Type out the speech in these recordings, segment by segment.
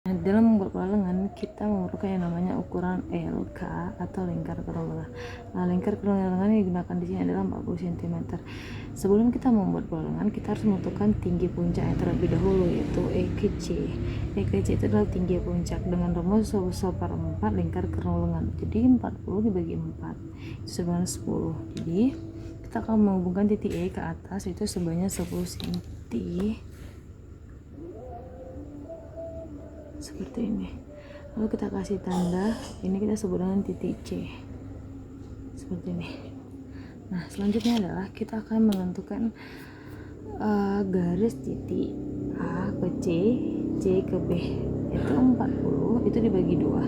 Nah, dalam membuat pola lengan kita memerlukan yang namanya ukuran LK atau lingkar kerong lengan. Nah, lingkar kerong lengan yang digunakan di sini adalah 40 cm. Sebelum kita membuat pola lengan, kita harus menentukan tinggi puncaknya terlebih dahulu, yaitu E ke C. E ke C itu adalah tinggi puncak dengan rumus 1/4 lingkar kerong lengan. Jadi 40 dibagi 4 itu sama 10. Jadi kita akan menghubungkan titik E ke atas itu sebanyak 10 cm. Seperti ini. Lalu kita kasih tanda, ini kita sebut dengan titik C. Seperti ini. Nah, selanjutnya adalah kita akan menentukan garis titik A ke C, C ke B. Itu 40, itu dibagi 2.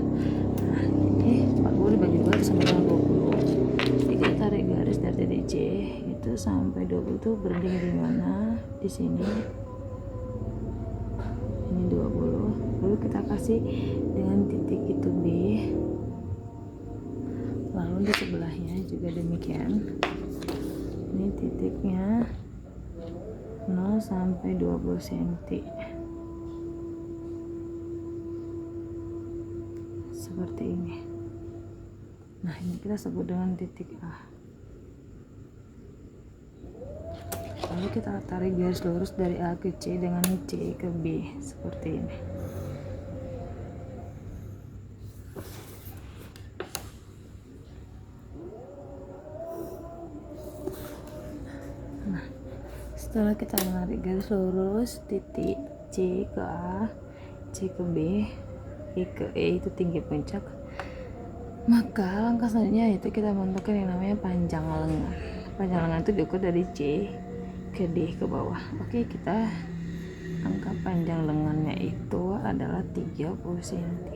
Nah, ini 40 dibagi 2 itu sama dengan 20. Jadi kita tarik garis dari titik C itu sampai 20 itu berhenti di mana? Di sini. Ini 20. Lalu kita kasih dengan titik itu B, lalu di sebelahnya juga demikian. Ini titiknya 0 sampai 20 cm seperti ini. Nah, ini kita sebut dengan titik A. Lalu kita tarik garis lurus dari A ke C dengan C ke B seperti ini. Nah, setelah kita menarik garis lurus titik C ke A, C ke B, E ke E itu tinggi puncak, maka langkah selanjutnya itu kita menentukan yang namanya panjang lengan. Panjang lengan itu diukur dari C ke D ke bawah. Oke, kita angka panjang lengannya itu adalah 30 cm.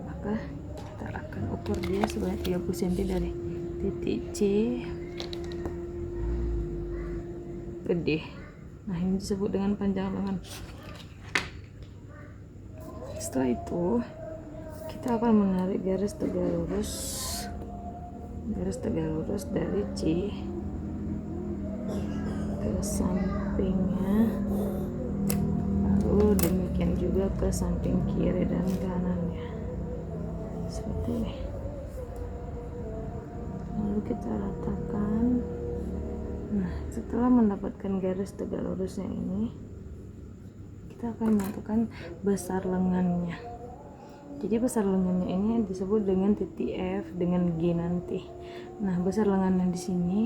Maka kita akan ukur dia sebanyak 30 cm dari titik C ke D. Nah, ini disebut dengan panjang lengan. Setelah itu kita akan menarik garis tegak lurus dari C ke sampingnya, lalu demikian juga ke samping kiri dan kanannya seperti ini. Lalu kita ratakan. Nah, setelah mendapatkan garis tegak lurusnya ini, kita akan menentukan besar lengannya. Jadi besar lengannya ini disebut dengan titik F dengan G nanti. Nah, besar lengannya di sini,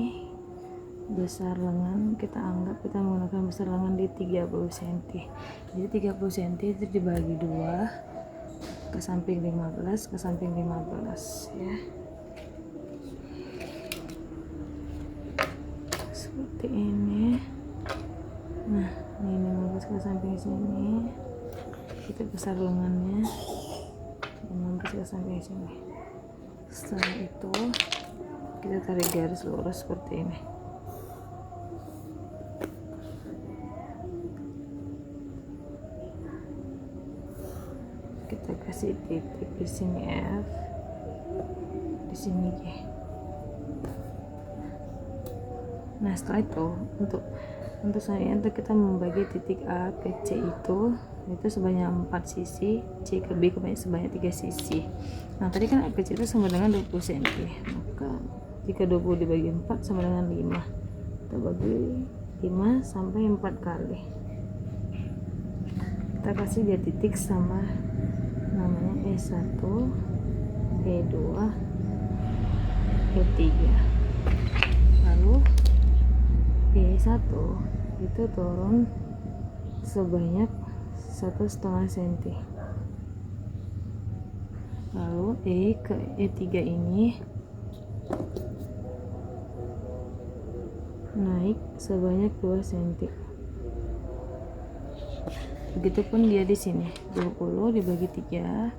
besar lengan kita anggap kita menggunakan besar lengan di 30 cm. Jadi 30 cm itu dibagi 2 ke samping 15 ke samping 15 ya. Seperti ini. Nah, ini 15 ke samping sini. Itu besar lengannya. 15 ke samping sini. Setelah itu kita tarik garis lurus seperti ini. Kita kasih titik di sini F, di sini G. Nah, setelah itu untuk kita membagi titik A ke C itu sebanyak 4 sisi, C ke B sebanyak 3 sisi. Nah, tadi kan A ke C itu sama dengan 20 cm, maka jika 20 dibagi 4 sama dengan 5, kita bagi 5 sampai 4 kali. Kita kasih dia titik sama namanya E1, E2, E3. Lalu E1 itu turun sebanyak 1,5 cm. Lalu E ke E3 ini naik sebanyak 2 cm. Begitupun dia di sini 20 dibagi 3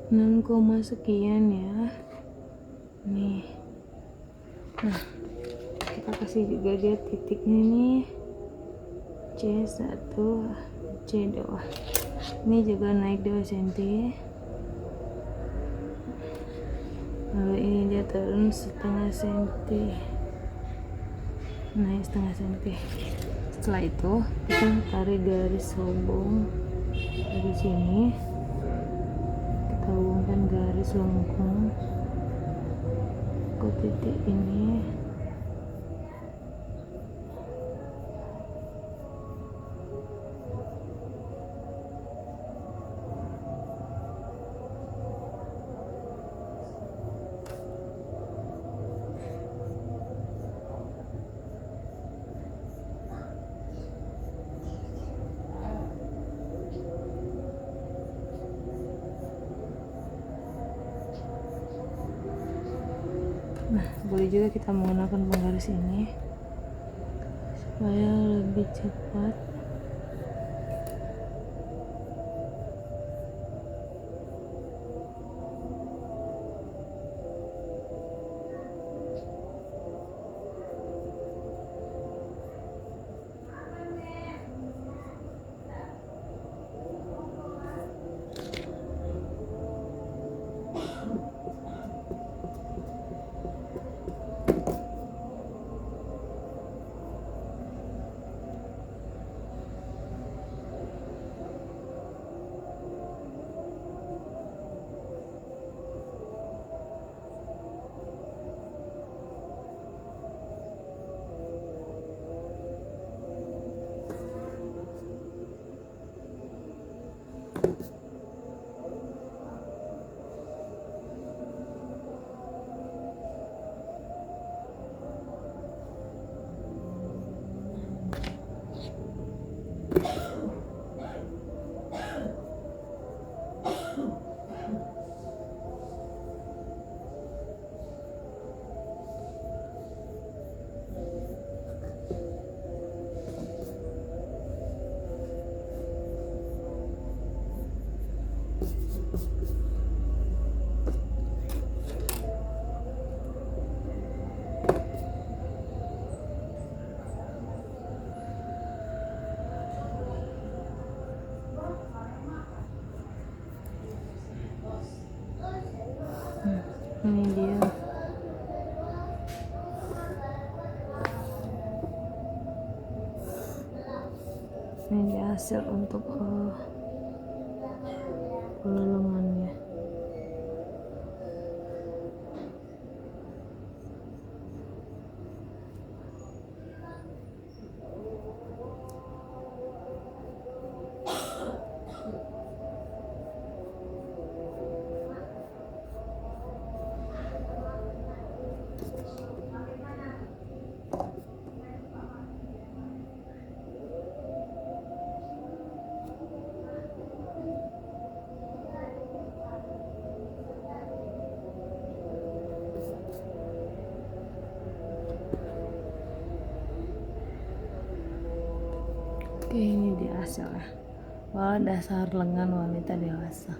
6, sekian ya. Nih. Nah, kita kasih juga dia titiknya nih C1, C2. Ini juga naik 2 cm. Lalu ini dia turun 0,5 cm. Naik 0,5 cm. setelah itu kita tarik garis hubung dari sini, kita hubungkan garis lengkung ke titik ini. Nah, boleh juga kita menggunakan penggaris ini supaya lebih cepat. Ini dia. Ini dia hasil untuk lengannya. Oke, ini dia hasilnya. Wah, dasar lengan wanita dewasa.